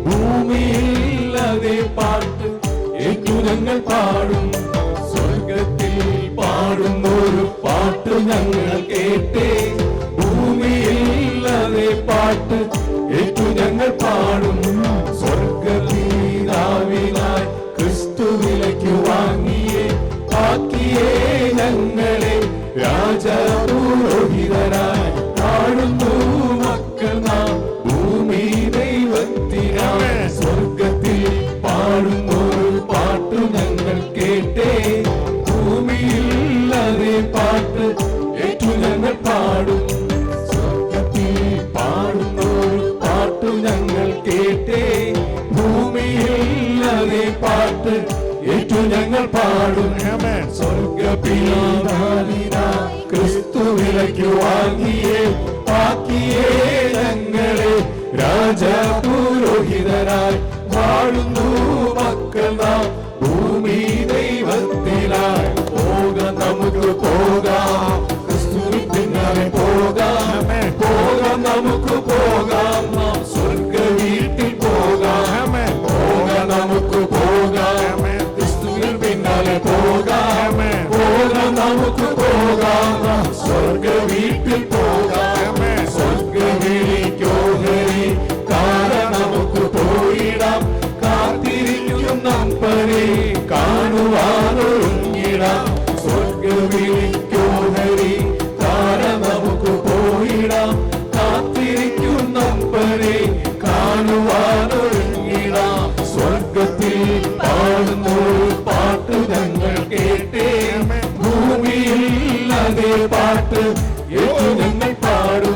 ഭൂമിയിൽ അതേ പാട്ട് ഏറ്റു ഞങ്ങൾ പാടും. സ്വർഗത്തിൽ പാടുന്നൊരു പാട്ട് ഞങ്ങൾ കേട്ടേ, ഭൂമിയിൽ അതേ പാട്ട് ഏറ്റു ഞങ്ങൾ പാടും. സ്വർഗപിതാവിനായി ക്രിസ്തു വിലയ്ക്ക് വാങ്ങിയേ, ആക്കിയേ ഞങ്ങളെ രാജപുരോഹിതരായി പാടുന്നു മക്കൾ നാം ഭൂമി ദൈവത്തിനായി. സ്വർഗത്തിൽ പാടുന്നൊരു പാട്ടു ഞങ്ങൾ കേട്ടേ, ഭൂമിയിൽ അതേ പാട്ട് ഏറ്റു ഞങ്ങൾ പാടും. സ്വർഗത്തിൽ പാടുന്നൊരു പാട്ടു ഞങ്ങൾ കേട്ടേ, ഭൂമിയിൽ അതേ പാട്ട് ഏറ്റു ഞങ്ങൾ പാടും. സ്വർഗപിതാവിനായി ക്രിസ്തു വിലയ്ക്ക് വാങ്ങിയേ, ആക്കിയേ ഞങ്ങളെ രാജപുരോഹിതരായി പാടുന്നു മക്കൾ നാം ഭൂമി ദൈവത്തിനായി. പോകാം നമുക്ക് പോകാം, ക്രിസ്തുവിൻ പിന്നാലെ പോകാം. പോകാം നമുക്ക് പോകാം, നാം സ്വർഗ വീട്ടിൽ പോകാം. പോകാം നമുക്ക് പോകാം, ക്രിസ്തുവിൻ പിന്നാലെ പോകാം. പോകാം നമുക്ക് പോകാം, നാം സ്വർഗ വീട്ടിൽ പോകാം. സ്വർഗ വിളിക്കോഹരി കാരണം നമുക്ക് പോയിടാം. കാത്തിരിക്കുന്നപ്പനെ കാണുവാനൊരുങ്ങിടാം. സ്വർഗ വിളിക്കോഹരി കാരണം നമുക്ക് പോയിടാം. കാത്തിരിക്കുന്നപ്പനെ കാണുവാനൊരുങ്ങിടാം. സ്വർഗത്തിൽ പാടുന്നൊരു പാട്ട് ഞങ്ങൾ കേട്ടേ, ഭൂമിയിൽ അതേ പാട്ട് ഏറ്റു ഞങ്ങൾ പാടും.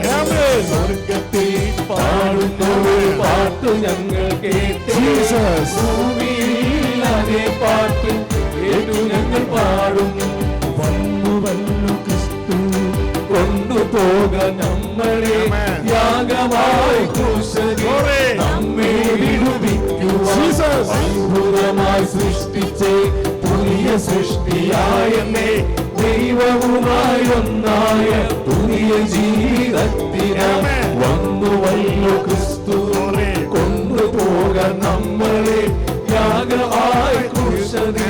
സ്വർഗത്തിൽ പാടുന്നൊരു പാട്ട് ഞങ്ങൾ കേട്ടേ, ഭൂമിയിൽ അതേ പാട്ട് ഏറ്റു ഞങ്ങൾ പാടും. വന്നുവല്ലോ ക്രിസ്തു കൊണ്ടുപോക നമ്മളെ യാഗമായി ക്രൂശിലെ നമ്മെ വിടുവിക്കുവാൻ. അത്ഭുതമായി സൃഷ്ടിച്ചേ പുതിയ സൃഷ്ടിയായെന്നേ, ദൈവവുമായി ഒന്നായ പുതിയ ജീവിതത്തിനായി വന്നുവല്ലോ ക്രിസ്തു കൊണ്ടുപോക നമ്മളെ യാഗമായി ക്രൂശിലെ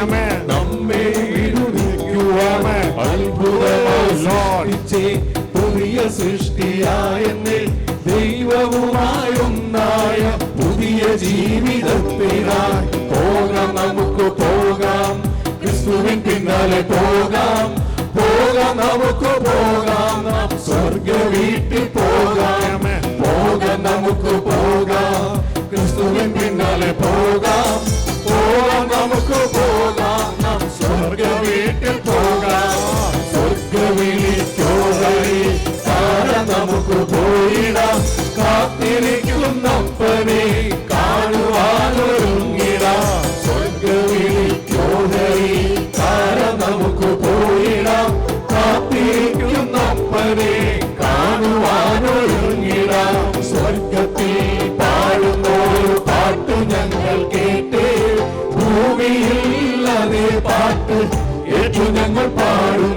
നമ്മെ വിടുവിക്കുവാൻ. അത്ഭുതമായി സൃഷ്ടിച്ചേ പുതിയ സൃഷ്ടിയായെന്നേ, ദൈവവുമായി ഒന്നായ പുതിയ ജീവിതത്തിനായി പോകാം നമുക്ക് പോകാം, ക്രിസ്തുവിൻ പിന്നാലെ പോകാം. പോകാം നമുക്ക് പോകാം, നാം സ്വർഗ വീട്ടിൽ പോകാം. പോകാം നമുക്ക് പോകാം, ക്രിസ്തുവിൻ പിന്നാലെ പോകാം. പോകാം നമുക്ക് പോകാം, നാം സ്വർഗ വീട്ടിൽ പോകാം. സ്വർഗ വിളിക്കോഹരി കാരണം നമുക്ക് പോയിടാം. കാത്തിരിക്കുന്നപ്പനെ കാണുവാനൊരുങ്ങിടാം. സ്വർഗ വിളിക്കോഹരി കാരണം നമുക്ക് പോയിടാം. കാത്തിരിക്കുന്നപ്പനെ കാണുവാനൊരുങ്ങിടാം. സ്വർഗത്തിൽ പാടുന്നൊരു പാട്ടു ഞങ്ങൾ കേട്ടേ, ഭൂമിയിൽ അതേ പാട്ട് ഏറ്റു ഞങ്ങൾ പാടും.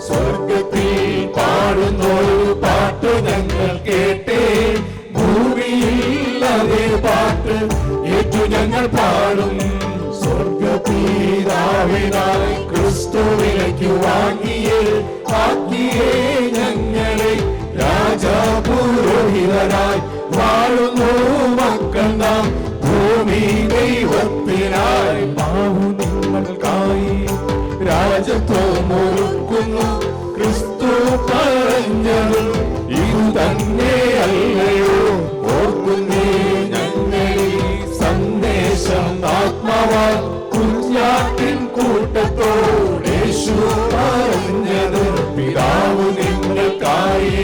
സ്വർഗത്തിൽ പാടുന്നൊരു പാട്ട് ഞങ്ങൾ കേട്ടേ, ഭൂമിയിൽ അതേ പാട്ട് ഏറ്റു ഞങ്ങൾ പാടും. സ്വർഗപിതാവിനായി ക്രിസ്തു വിലയ്ക്ക് വാങ്ങിയേ, ആക്കിയേ ഞങ്ങളെ രാജപുരോഹിതരായി വാഴുന്നു മക്കൾ നാം ഭൂമി ദൈവത്തിനായി. ബാഹു നിങ്ങൾക്കായി രാജത്വമൊരുക്കുന്നു, ക്രിസ്തു പറഞ്ഞത് ഇത് തന്നെയല്ലയോ. ഓർക്കുന്നേ ഞങ്ങൾ സന്ദേശം ആത്മാവാൽ കുഞ്ഞാട്ടിൻ കൂട്ടത്തോടേശു പറഞ്ഞത്. പിതാവ് നിങ്ങൾക്കായി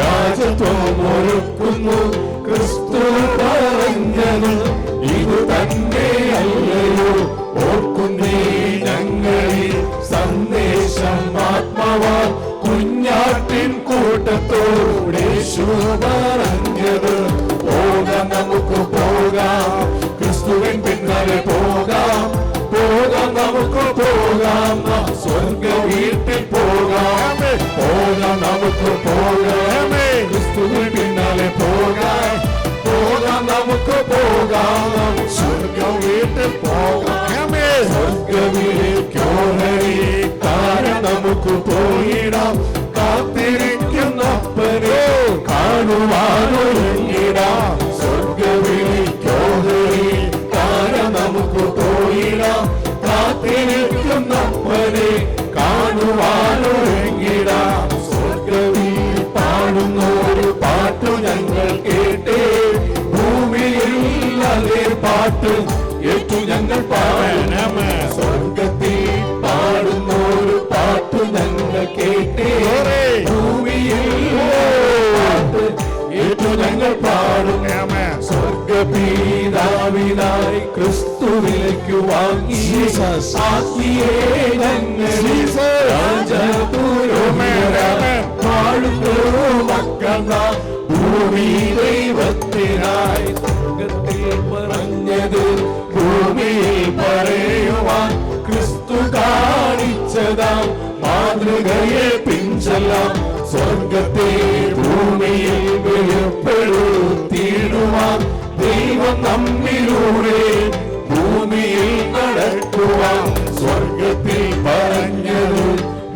രാജത്വമൊരുക്കുന്നു, ക്രിസ്തു പറഞ്ഞത് ഇത് തന്നെയല്ലയോ. ഓർക്കുന്നേ ഞങ്ങൾ സന്ദേശം ആത്മാവാൽ കുഞ്ഞാട്ടിൻ കൂട്ടത്തോടേശു പറഞ്ഞത്. പോകാം നമുക്ക് പോകാം, ക്രിസ്തുവിൻ പിന്നാലെ പോകാം. പോകാം നമുക്ക് പോകാം, നാം സ്വർഗ വീട്ടിൽ പോകാം. പോകാം നമുക്ക് പോകാം, ക്രിസ്തുവിൻ പിന്നാലെ പോകാം. പോകാം നമുക്ക് പോകാം സ്വർഗ വീട്ടിൽ പോകാം സ്വർഗവിളിക്കോഹരി കാരണം നമുക്ക് പോയിടാം കാത്തിരിക്കുന്നപ്പനെ കാണുവാനൊരുങ്ങിടാം സ്വർഗവിളിക്കോഹരി കാരണം നമുക്ക് പോയിടാം കാത്തിരിക്കുന്നപ്പനെ കാണുവാനൊരുങ്ങിടാം സ്വർഗവിൽ പാടുന്നൊരു പാട്ടു ഞങ്ങൾ കേട്ടേ ഭൂമിയിൽ അതേ പാട്ട് ഏറ്റു ഞങ്ങൾ പാടണം സ്വർഗത്തിൽ പാടുന്നൊരു പാട്ടു ഞങ്ങൾ കേട്ടേ ഭൂമിയിൽ പാട്ട് ഏറ്റു ഞങ്ങൾ പാടും സ്വർഗപിതാവിനായി ക്രിസ്തുവിലേക്ക് വാങ്ങി ആക്കിയേ ഞങ്ങൾ വാഴുന്നു മക്കൾ ഭൂമി ദൈവത്തിനായി സ്വർഗത്തിൽ പറഞ്ഞത് ഭൂമിയിൽ പറയുവാൻ ക്രിസ്തു കാണിച്ചതാം മാതൃകയെ പിഞ്ചെല്ലാം സ്വർഗത്തെ ഭൂമിയിൽ വെളിപ്പെടുത്തിയിടുവാൻ ദൈവം നമ്മിലൂടെ ഭൂമിയിൽ നടക്കുവാൻ സ്വർഗത്തിൽ പറഞ്ഞത്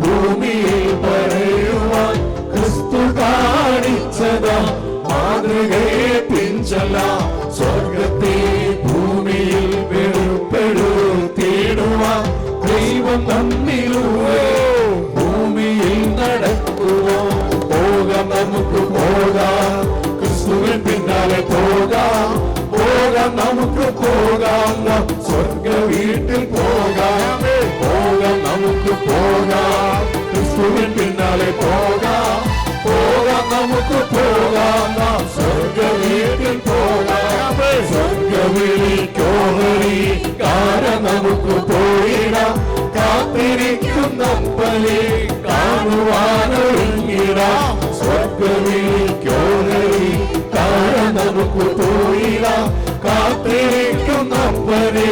ഭൂമിയിൽ പറയുവാൻ ക്രിസ്തു കാണിച്ചതാം മാതൃകയെ പിഞ്ചെല്ലാം സ്വർഗത്തെ ഭൂമിയിൽ വെളിപ്പെടുത്തിയിടുവാൻ ദൈവം നമ്മിലൂടെ ഭൂമിയിൽ നടക്കുവാൻ പോകാം നമുക്ക് പോകാം ക്രിസ്തുവിൻ പിന്നാലെ പോകാം പോകാം നമുക്ക് പോകാം സ്വർഗ വീട്ടിൽ പോകാം പോകാം നമുക്ക് പോകാം ക്രിസ്തുവിൻ പിന്നാലെ പോകാം പോകാം നമുക്ക് പോകാം സ്വർഗ വീട്ടിൽ പോകാം സ്വർഗവിളിക്കോഹരി കാരണം നമുക്ക് പോയിടാം കാത്തിരിക്കുന്നപ്പനെ കാണുവാനൊരുങ്ങിടാം സ്വർഗവിളിക്കോഹരി കാരണം നമുക്ക് പോയിടാം കാത്തിരിക്കുന്നപ്പനെ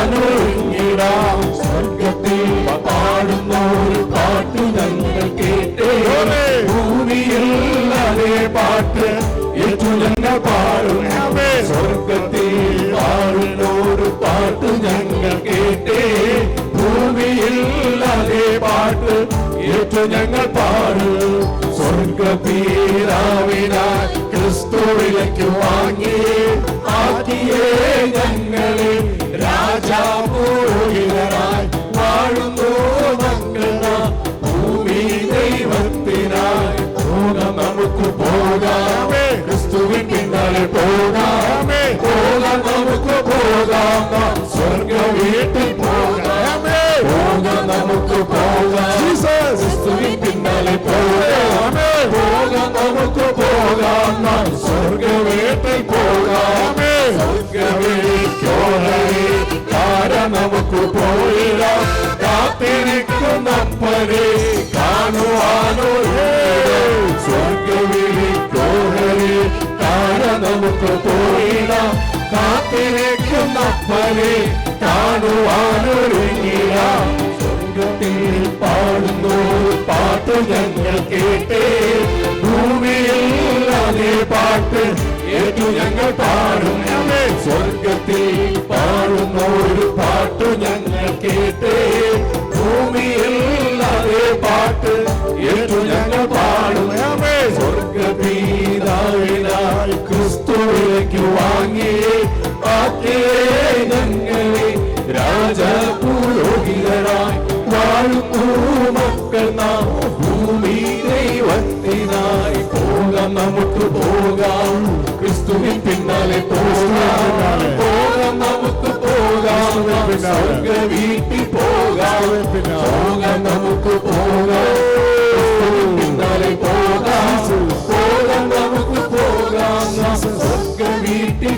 കാണുവാനൊരുങ്ങിടാം സ്വർഗത്തിൽ പാടുന്നൊരു പാട്ടു ഞങ്ങൾ കേട്ടേ ഭൂമിയിൽ അതേ പാട്ട് ഏറ്റു ഞങ്ങൾ പാടും സ്വർഗത്തിൽ പാടുന്നൊരു പാട്ട് ഞങ്ങൾ കേട്ടേ ഭൂമിയിൽ അതേ പാട്ട് ഏറ്റു ഞങ്ങൾ പാടും സ്വർഗപിതാവിനായി ക്രിസ്തുവിലേക്ക് വാങ്ങി ആക്കിയേ ഞങ്ങളെ രാജാപുരോഹിതരായി വാഴുന്നു മക്കൾ ഭൂമി ദൈവത്തിനായി പോകാം നമുക്ക് പോകാം ക്രിസ്തുവിൻ പിന്നാലെ പോകാം പോകാം നമുക്ക് പോകാം സ്വർഗ വീട്ടിൽ പോകാം പോകാം നമുക്ക് പോകാം ക്രിസ്തുവിൻ പിന്നാലെ പോകാം പോകാം നമുക്ക് പോകാം സ്വർഗ വീട്ടിൽ പോകാം സ്വർഗവിളിക്കോഹരി കാരണം നമുക്ക് പോയിടാം കാത്തിരിക്കുന്നപ്പനെ കാണുവാനൊരു സ്വർഗവിളിക്കോഹരി കാരണം നമുക്ക് പോയിടാം കാത്തിരിക്കുന്നപ്പനെ കാണുവാനൊരുങ്ങിടാം സ്വർഗത്തിൽ പാടുന്നു പാട്ട് ഞങ്ങൾ കേട്ടേ ഭൂമിയിൽ അതേ പാട്ട് ഏറ്റു ഞങ്ങൾ പാടും സ്വർഗത്തിൽ പാടുന്നൊരു പാട്ടു ഞങ്ങൾ കേട്ടേ ഭൂമിയിൽ അതേ പാട്ട് ഏറ്റു ഞങ്ങൾ പാടും സ്വർഗപിതാവിനായി ക്രിസ്തുവിലേക്ക് വാങ്ങി ആക്കിയേ ഞങ്ങളെ രാജപുരോഹിതരായി വാഴുന്നു മക്കൾ നാം ഭൂമി ദൈവത്തിനായി പോകാം നമുക്ക് പോകാം ക്രിസ്തുവിൻ പിന്നാലെ പോകാം പോകാം നമുക്ക് പോകാം സ്വർഗ വീട്ടിൽ പോകാം പോകാം നമുക്ക് പോകാം ക്രിസ്തുവിൻ പിന്നാലെ പോകാം പോകാം നമുക്ക് പോകാം സ്വർഗ വീട്ടിൽ